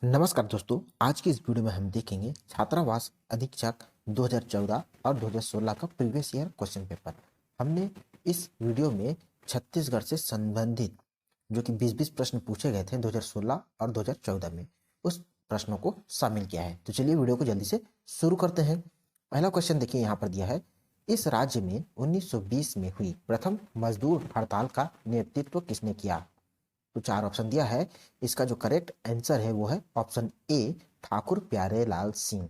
नमस्कार दोस्तों, आज की इस वीडियो में हम देखेंगे छात्रावास अधीक्षक 2014 और 2016 का प्रीवियस ईयर क्वेश्चन पेपर। हमने इस वीडियो में छत्तीसगढ़ से संबंधित जो कि 20-20 प्रश्न पूछे गए थे 2016 और 2014 में, उस प्रश्नों को शामिल किया है। तो चलिए वीडियो को जल्दी से शुरू करते हैं। पहला क्वेश्चन देखिए, यहाँ पर दिया है, इस राज्य में 1920 में हुई प्रथम मजदूर हड़ताल का नेतृत्व किसने किया? तो चार ऑप्शन दिया है। इसका जो करेक्ट आंसर है वो है ऑप्शन ए, ठाकुर प्यारेलाल सिंह।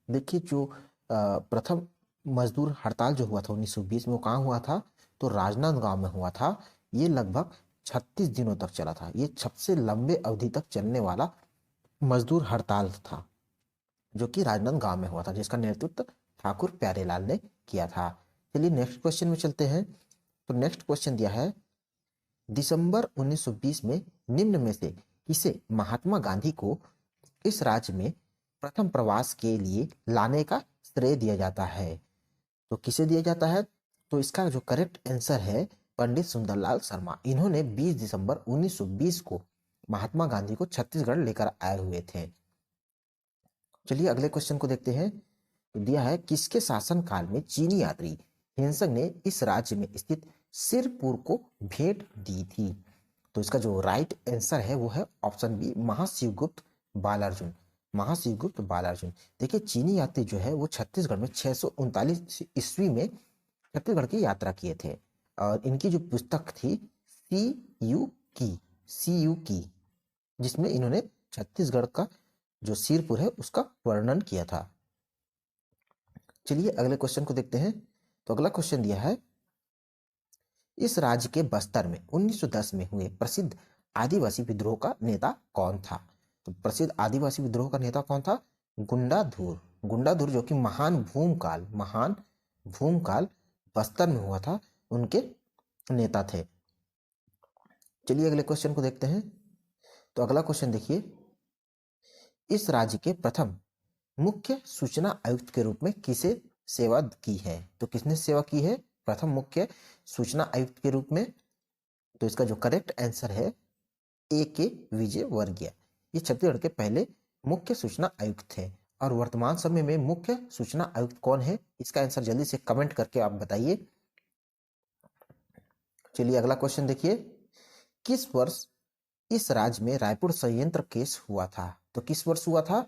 देखिए, जो प्रथम मजदूर हड़ताल जो हुआ था 1920 में, वो कहाँ हुआ था? तो राजनांदगांव में हुआ था। ये लगभग 36 दिनों तक चला था। ये सबसे लंबे अवधि तक चलने वाला मजदूर हड़ताल था, जो कि राजनांदगांव में हुआ था, जिसका नेतृत्व ठाकुर प्यारेलाल ने किया था। चलिए नेक्स्ट क्वेश्चन में चलते हैं। तो नेक्स्ट क्वेश्चन दिया है, दिसंबर 1920 में निम्न में से किसे महात्मा गांधी को इस राज्य में प्रथम प्रवास के लिए लाने का श्रेय दिया जाता है? तो किसे दिया जाता है? तो इसका जो करेक्ट आंसर है पंडित सुंदरलाल शर्मा। इन्होंने 20 दिसंबर 1920 को महात्मा गांधी को छत्तीसगढ़ लेकर आए हुए थे। चलिए अगले क्वेश्चन को देखते हैं। तो दिया है, किसके शासन काल में चीनी यात्री हिंसक ने इस राज्य में स्थित सिरपुर को भेंट दी थी? तो इसका जो राइट आंसर है वो है ऑप्शन बी, महाशिवगुप्त बालार्जुन। महाशिवगुप्त बालार्जुन। देखिए, चीनी यात्री जो है वो छत्तीसगढ़ में 639 ईस्वी में छत्तीसगढ़ की यात्रा किए थे, और इनकी जो पुस्तक थी सी यू की, जिसमें इन्होंने छत्तीसगढ़ का जो सिरपुर है उसका वर्णन किया था। चलिए अगले क्वेश्चन को देखते हैं। तो अगला क्वेश्चन दिया है, इस राज्य के बस्तर में 1910 में हुए प्रसिद्ध आदिवासी विद्रोह का नेता कौन था? तो प्रसिद्ध आदिवासी विद्रोह का नेता कौन था? गुंडाधुर। गुंडाधुर, जो कि महान भूमकाल बस्तर में हुआ था, उनके नेता थे। चलिए अगले क्वेश्चन को देखते हैं। तो अगला क्वेश्चन देखिए, इस राज्य के प्रथम मुख्य सूचना आयुक्त के रूप में किसे सेवा की है? तो किसने सेवा की है प्रथम मुख्य सूचना आयुक्त के रूप में? तो इसका जो करेक्ट आंसर है ए के विजय वर्गीय। ये छत्तीसगढ़ के पहले मुख्य सूचना आयुक्त थे। और वर्तमान समय में मुख्य सूचना आयुक्त कौन है? इसका आंसर जल्दी से कमेंट करके आप बताइए। चलिए अगला क्वेश्चन देखिए, किस वर्ष इस राज्य में रायपुर संयंत्र केस हुआ था? तो किस वर्ष हुआ था?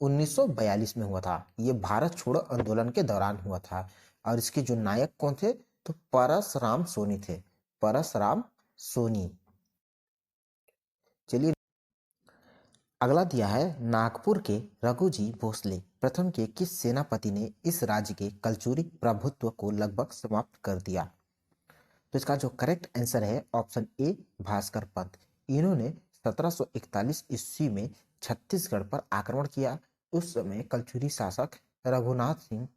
1942 में हुआ था। ये भारत छोड़ो आंदोलन के दौरान हुआ था। और इसके जो नायक कौन थे? तो परसराम सोनी थे। परसराम सोनी। चलिए अगला दिया है, नागपुर के रघुजी भोसले प्रथम के किस सेनापति ने इस राज्य के कलचुरी प्रभुत्व को लगभग समाप्त कर दिया? तो इसका जो करेक्ट आंसर है ऑप्शन ए, भास्कर पंत। इन्होंने 1741 ईस्वी में छत्तीसगढ़ पर आक्रमण किया। उस समय कलचुरी शासक रघुनाथ सिंह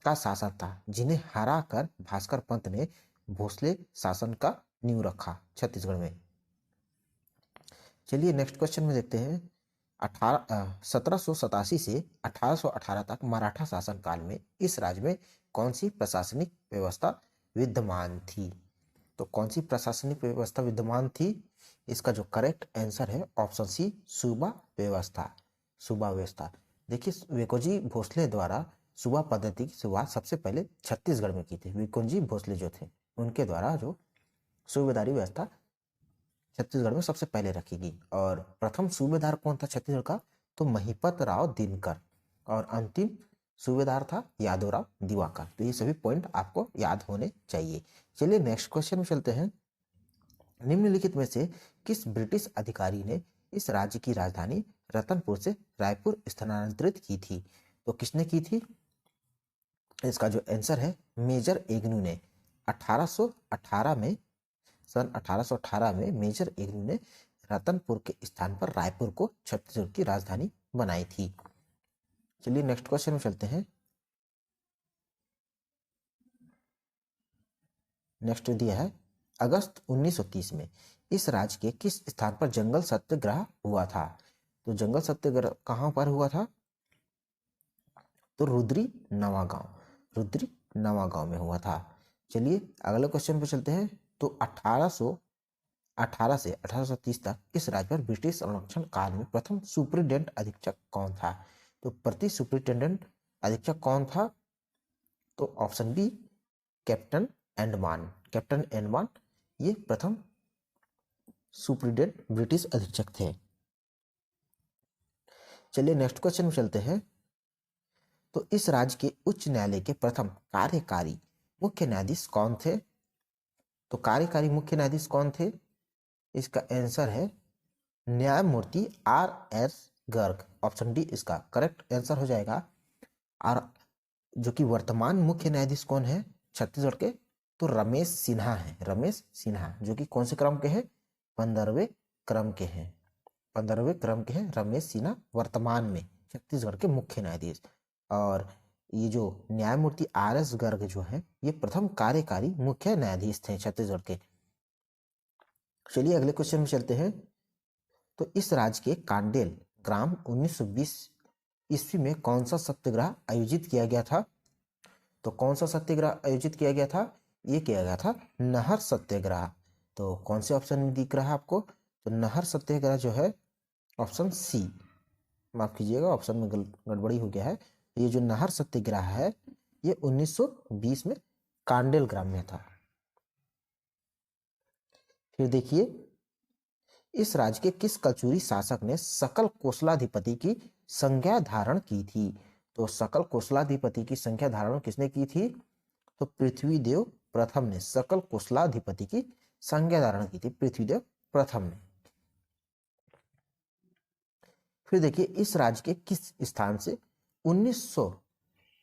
का शासन था, जिन्हें हराकर भास्कर पंत ने भोसले शासन का नींव रखा छत्तीसगढ़ में। चलिए नेक्स्ट क्वेश्चन में देखते हैं। 1787 से 1818 तक मराठा शासनकाल में इस राज्य में कौन सी प्रशासनिक व्यवस्था विद्यमान थी? तो कौन सी प्रशासनिक व्यवस्था विद्यमान थी? इसका जो करेक्ट आंसर है ऑप्शन सी, सूबा व्यवस्था। सूबा व्यवस्था। देखिए, वेकोजी भोसले द्वारा सूबा पद्धति की शुरुआत सबसे पहले छत्तीसगढ़ में की थी। वेकोजी भोसले जो थे, उनके द्वारा जो सूबेदारी व्यवस्था छत्तीसगढ़ में सबसे पहले रखी गई। और प्रथम सूबेदार कौन था छत्तीसगढ़ का? तो महिपत राव दिनकर। और अंतिम सूबेदार था यादवराव दिवाकर। तो ये सभी पॉइंट आपको याद होने चाहिए। चलिए नेक्स्ट क्वेश्चन में चलते हैं। निम्नलिखित में से किस ब्रिटिश अधिकारी ने इस राज्य की राजधानी रतनपुर से रायपुर स्थानांतरित की थी? तो किसने की थी? इसका जो आंसर है मेजर एग्नू ने। 1818 में सन 1818 में मेजर एग्नू ने रतनपुर के स्थान पर रायपुर को छत्तीसगढ़ की राजधानी बनाई थी। चलिए नेक्स्ट क्वेश्चन में चलते हैं। नेक्स्ट दिया है, अगस्त 1930 में इस राज्य के किस स्थान पर जंगल सत्याग्रह हुआ था? तो जंगल सत्याग्रह कहां पर हुआ था? तो रुद्री नवागांव में हुआ था। चलिए अगले क्वेश्चन पर चलते हैं। तो 18 से 1830 तक इस राज्य पर ब्रिटिश संरक्षण काल में प्रथम सुपरिटेंडेंट अधीक्षक कौन था? तो प्रति सुपरिटेंडेंट अधीक्षक कौन था? तो option B captain Andaman. Captain Andaman ये प्रथम सुपरिटेंडेंट ब्रिटिश अधीक्षक थे। चलिए नेक्स्ट क्वेश्चन में चलते हैं। तो इस राज्य के उच्च न्यायालय के प्रथम कार्यकारी मुख्य न्यायाधीश कौन थे? तो कार्यकारी मुख्य न्यायाधीश कौन थे? इसका आंसर है न्यायमूर्ति R.S. गर्ग। ऑप्शन डी इसका करेक्ट आंसर हो जाएगा। और जो कि वर्तमान मुख्य न्यायाधीश कौन है छत्तीसगढ़ के? तो रमेश सिन्हा है। रमेश सिन्हा जो कि कौन से क्रम के हैं? 15वें क्रम के हैं। 15वें क्रम के हैं रमेश सिन्हा वर्तमान में छत्तीसगढ़ के मुख्य न्यायाधीश। और ये जो न्यायमूर्ति R.S. गर्ग जो है ये प्रथम कार्यकारी मुख्य न्यायाधीश थे छत्तीसगढ़ के। चलिए अगले क्वेश्चन में चलते हैं। तो इस राज्य के कांडेल ग्राम 1920 ईस्वी में कौन सा सत्याग्रह आयोजित किया गया था? तो कौन सा सत्याग्रह आयोजित किया गया था? ये किया गया था नहर सत्याग्रह। तो कौन से ऑप्शन में दिख रहा है आपको? तो नहर सत्याग्रह जो है ऑप्शन सी, माफ कीजिएगा ऑप्शन में गड़बड़ी हो गया है। ये जो नहर सत्याग्रह है ये 1920 में कांडेल ग्राम में था। फिर देखिए इस राज्य के किस कचूरी शासक ने सकल कोसलाधिपति की संज्ञा धारण की थी? तो सकल कोसलाधिपति की संज्ञा धारण किसने की थी? तो पृथ्वीदेव प्रथम ने सकल कोसलाधिपति की संज्ञा धारण की थी, पृथ्वीदेव प्रथम ने। फिर देखिए इस राज्य के किस स्थान से 1900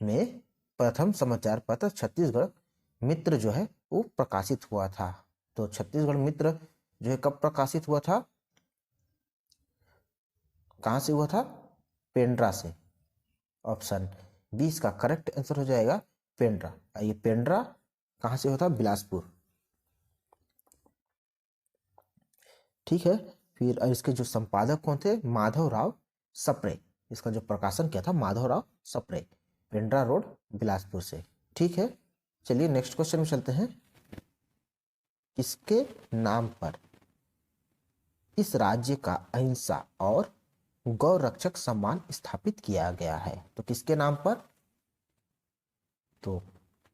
में प्रथम समाचार पत्र छत्तीसगढ़ मित्र जो है वो प्रकाशित हुआ था? तो छत्तीसगढ़ मित्र जो है कब प्रकाशित हुआ था? कहां से हुआ था? पेंड्रा से। ऑप्शन 20 का करेक्ट आंसर हो जाएगा पेंड्रा। ये पेंड्रा कहां से होता? बिलासपुर। ठीक है। फिर इसके जो संपादक कौन थे? माधवराव सप्रे। इसका जो प्रकाशन किया था माधवराव सप्रे, पेंड्रा रोड बिलासपुर से। ठीक है। चलिए नेक्स्ट क्वेश्चन में चलते हैं। किसके नाम पर इस राज्य का अहिंसा और गौ रक्षक सम्मान स्थापित किया गया है? तो किसके नाम पर? तो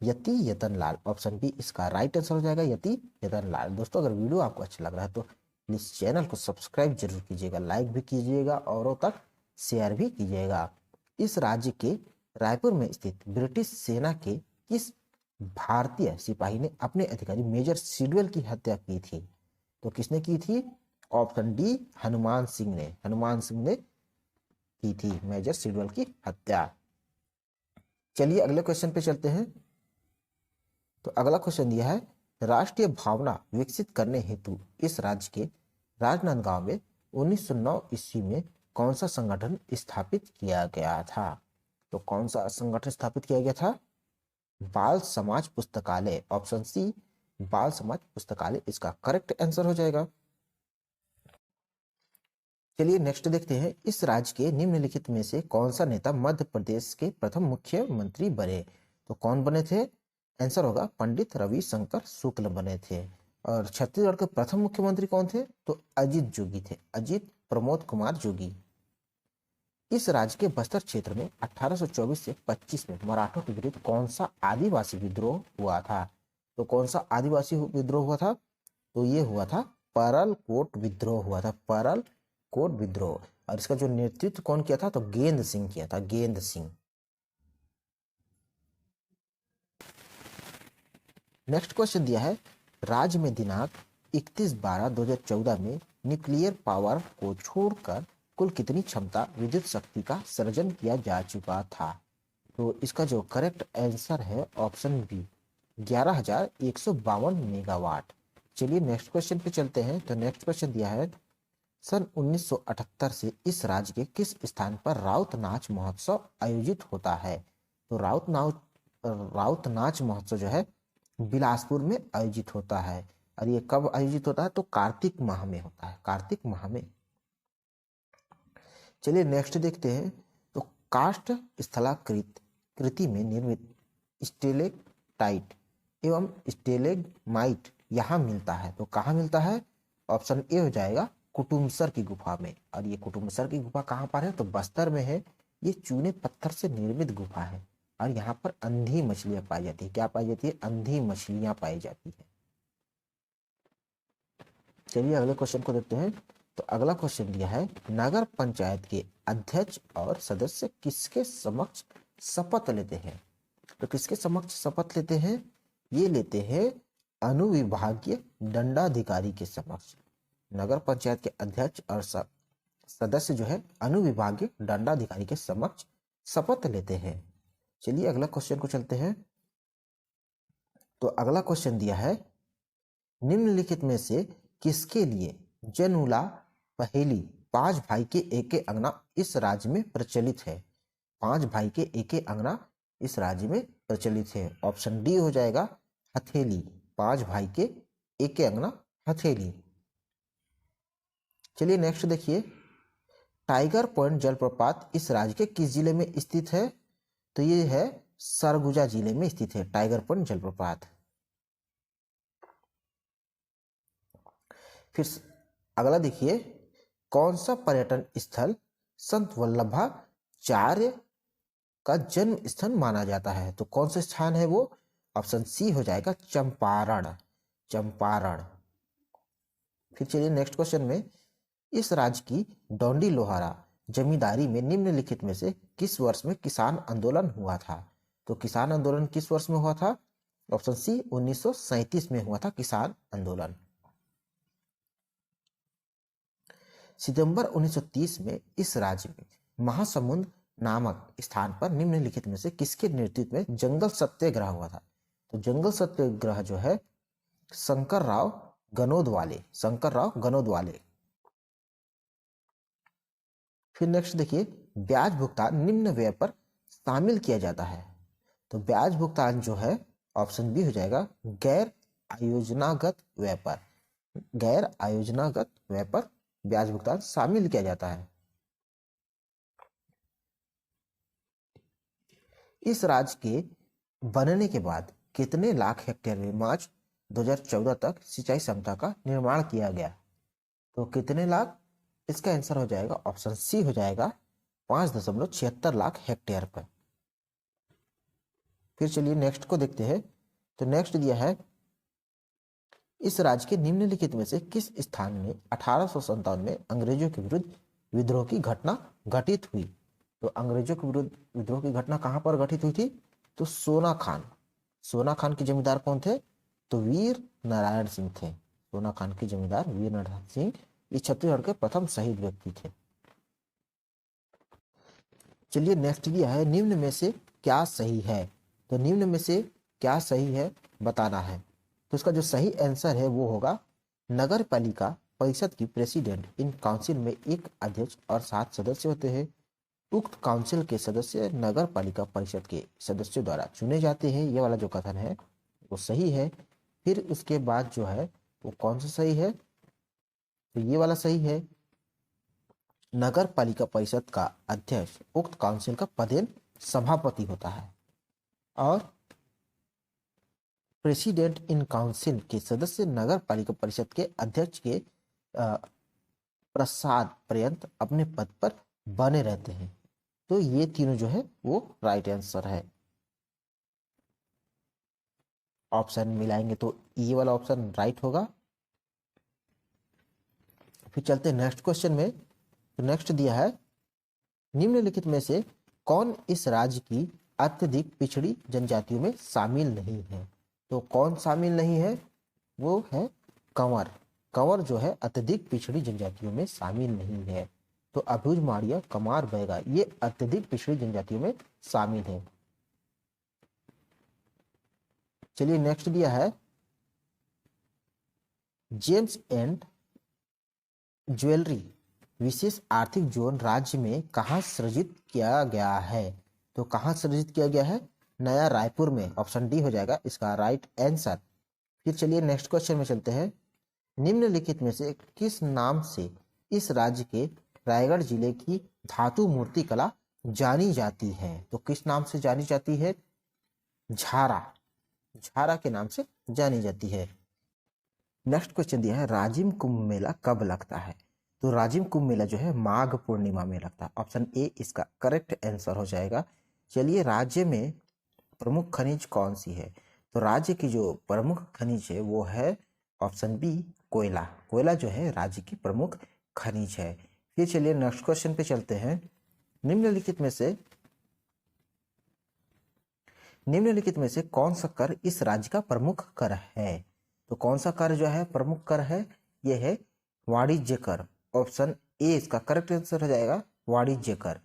यति यतन लाल। ऑप्शन बी इसका राइट आंसर हो जाएगा, यति यतन लाल। दोस्तों अगर वीडियो आपको अच्छा लग रहा है तो प्लीज चैनल को सब्सक्राइब जरूर कीजिएगा, लाइक भी कीजिएगा, औरों तक शेयर भी कीजिएगा। इस राज्य के रायपुर में स्थित ब्रिटिश सेना के किस भारतीय सिपाही ने अपने अधिकारी मेजर सिडवेल की हत्या की थी? तो किसने की थी? ऑप्शन डी हनुमान सिंह ने। हनुमान सिंह ने की थी मेजर सिडवेल की हत्या। चलिए अगले क्वेश्चन पे चलते हैं। तो अगला क्वेश्चन दिया है राष्ट्रीय भावना विकसित करने हेतु इस राज्य के राजनांदगांव में 1909 ईस्वी में कौन सा संगठन स्थापित किया गया था? तो कौन सा संगठन स्थापित किया गया था? बाल समाज पुस्तकालय। ऑप्शन सी बाल समाज पुस्तकालय इसका करेक्ट आंसर हो जाएगा। चलिए नेक्स्ट देखते हैं। इस राज्य के निम्नलिखित में से कौन सा नेता मध्य प्रदेश के प्रथम मुख्यमंत्री बने? तो कौन बने थे? आंसर होगा पंडित रविशंकर शुक्ल बने थे। और छत्तीसगढ़ के प्रथम मुख्यमंत्री कौन थे? तो अजीत जोगी थे, अजीत प्रमोद कुमार जोगी। इस राज्य के बस्तर क्षेत्र में 1824 से 25 में मराठों के विरुद्ध कौन सा आदिवासी विद्रोह हुआ था? तो कौन सा आदिवासी विद्रोह हुआ था? तो ये हुआ था परल कोट विद्रोह हुआ था, परल कोट विद्रोह। और इसका जो नेतृत्व कौन किया था? तो गेंद सिंह किया था, गेंद सिंह। नेक्स्ट क्वेश्चन दिया है राज्य में दिनांक 31/12/2014 में न्यूक्लियर पावर को छोड़कर कुल कितनी क्षमता विद्युत शक्ति का सृजन किया जा चुका था? तो इसका जो करेक्ट आंसर है ऑप्शन बी 11,152 मेगावाट। चलिए नेक्स्ट क्वेश्चन पे चलते हैं। तो नेक्स्ट क्वेश्चन दिया है सन 1978 से इस राज्य के किस स्थान पर राउत नाच महोत्सव आयोजित होता है? तो राउत नाच महोत्सव जो है बिलासपुर में आयोजित होता है। और ये कब आयोजित होता है? तो कार्तिक माह में होता है, कार्तिक माह में। चलिए नेक्स्ट देखते हैं। तो काष्ठ स्थलाकृति में निर्मित स्टेलेक्टाइट एवं स्टेलेग्माइट यहाँ मिलता है। तो कहाँ मिलता है? ऑप्शन ए हो जाएगा कुटुम्बसर की गुफा में। और ये कुटुम्बसर की गुफा कहाँ पर है? तो बस्तर में है। ये चूने पत्थर से निर्मित गुफा है और यहाँ पर अंधी मछलियां पाई जाती है। क्या पाई जाती है? अंधी मछलियां पाई जाती है। चलिए अगले क्वेश्चन को देखते हैं। तो अगला क्वेश्चन दिया है, नगर पंचायत के अध्यक्ष और सदस्य किसके समक्ष शपथ लेते हैं? तो किसके समक्ष शपथ लेते हैं? ये लेते हैं अनुविभागीय दंडाधिकारी के समक्ष। नगर पंचायत के अध्यक्ष और सदस्य जो है अनुविभागीय दंडाधिकारी के समक्ष शपथ लेते हैं। चलिए अगला क्वेश्चन को चलते हैं। तो अगला क्वेश्चन दिया है, निम्नलिखित में से किसके लिए जनउला पहेली 5 भाई के एक अंगना इस राज्य में प्रचलित है? 5 भाई के एक अंगना इस राज्य में प्रचलित है। ऑप्शन डी हो जाएगा हथेली। 5 भाई के एक अंगना हथेली। चलिए नेक्स्ट देखिए, टाइगर पॉइंट जलप्रपात इस राज्य के किस जिले में स्थित है? तो ये है सरगुजा जिले में स्थित है टाइगर पॉइंट जलप्रपात। फिर अगला देखिए, कौन सा पर्यटन स्थल संत वल्लभाचार्य का जन्म स्थान माना जाता है? तो कौन सा स्थान है वो? ऑप्शन सी हो जाएगा चंपारण। चंपारण। फिर चलिए नेक्स्ट क्वेश्चन में, इस राज्य की डोंडी लोहारा जमींदारी में निम्नलिखित में से किस वर्ष में किसान आंदोलन हुआ था? तो किसान आंदोलन किस वर्ष में हुआ था? ऑप्शन सी 1937 में हुआ था किसान आंदोलन। सितंबर 1930 में इस राज्य में महासमुंद नामक स्थान पर निम्नलिखित में से किसके नेतृत्व में जंगल सत्याग्रह हुआ था? तो जंगल सत्याग्रह जो है शंकरराव गनोदवाले। शंकरराव गनोदवाले। फिर नेक्स्ट देखिए, ब्याज भुगतान निम्न व्यय पर शामिल किया जाता है। तो ब्याज भुगतान जो है ऑप्शन बी हो जाएगा गैर आयोजनागत व्यय पर। गैर आयोजनागत व्यय पर ब्याज भुगतान शामिल किया जाता है। इस राज्य के बनने के बाद कितने लाख हेक्टेयर में मार्च 2014 तक सिंचाई क्षमता का निर्माण किया गया? तो कितने लाख? इसका आंसर हो जाएगा ऑप्शन सी हो जाएगा 5.76 लाख हेक्टेयर पर। फिर चलिए नेक्स्ट को देखते हैं। तो नेक्स्ट दिया है, इस राज्य के निम्नलिखित में से किस स्थान में 1857 में अंग्रेजों के विरुद्ध विद्रोह की घटना घटित हुई? तो अंग्रेजों के विरुद्ध विद्रोह की घटना कहां पर घटित हुई थी? तो सोना खान। सोना खान के जमींदार कौन थे? तो वीर नारायण सिंह थे। सोना खान के जमींदार वीर नारायण सिंह ये छत्तीसगढ़ के प्रथम शहीद व्यक्ति थे। चलिए नेक्स्ट दिया है, निम्न में से क्या सही है? तो निम्न में से क्या सही है बताना है। तो इसका जो सही आंसर है वो होगा, नगर पालिका परिषद की प्रेसिडेंट इन काउंसिल में एक अध्यक्ष और 7 सदस्य होते हैं। उक्त काउंसिल के सदस्य नगर पालिका परिषद के सदस्यों द्वारा चुने जाते हैं। ये वाला जो कथन है वो सही है। फिर उसके बाद जो है वो कौन सा सही है? तो ये वाला सही है, नगर पालिका परिषद का अध्यक्ष उक्त काउंसिल का पदेन सभापति होता है और प्रेसिडेंट इन काउंसिल के सदस्य नगर पालिका परिषद के अध्यक्ष के प्रसाद पर्यंत अपने पद पर बने रहते हैं। तो ये तीनों जो है वो राइट आंसर है। ऑप्शन मिलाएंगे तो ये वाला ऑप्शन राइट होगा। फिर चलते हैं नेक्स्ट क्वेश्चन में। तो नेक्स्ट दिया है, निम्नलिखित में से कौन इस राज्य की अत्यधिक पिछड़ी जनजातियों में शामिल नहीं है? तो कौन शामिल नहीं है? वो है कंवर। कंवर जो है अत्यधिक पिछड़ी जनजातियों में शामिल नहीं है। तो अभुज माड़िया, कमार, बैगा ये अत्यधिक पिछड़ी जनजातियों में शामिल है। चलिए नेक्स्ट दिया है, जेम्स एंड ज्वेलरी विशेष आर्थिक जोन राज्य में कहाँ सृजित किया गया है? तो कहाँ सृजित किया गया है? नया रायपुर में। ऑप्शन डी हो जाएगा इसका राइट आंसर। फिर चलिए नेक्स्ट क्वेश्चन में चलते हैं। निम्नलिखित में से किस नाम से इस राज्य के रायगढ़ जिले की धातु मूर्ति कला जानी जाती है? तो किस नाम से जानी जाती है? झारा। झारा के नाम से जानी जाती है। नेक्स्ट क्वेश्चन दिया है राजिम कुंभ मेला कब लगता है। तो राजिम कुंभ मेला जो है माघ पूर्णिमा में लगता है। ऑप्शन ए इसका करेक्ट आंसर हो जाएगा। चलिए, राज्य में प्रमुख खनिज कौन सी है। तो राज्य की जो प्रमुख खनिज है वो है ऑप्शन बी कोयला। कोयला जो है राज्य की प्रमुख खनिज है। फिर चलिए नेक्स्ट क्वेश्चन पे चलते हैं। निम्नलिखित में से कौन सा कर इस राज्य का प्रमुख कर है। तो कौन सा कर जो है प्रमुख कर है, यह है वाणिज्य कर। ऑप्शन ए इसका करेक्ट आंसर हो जाएगा वाणिज्य कर।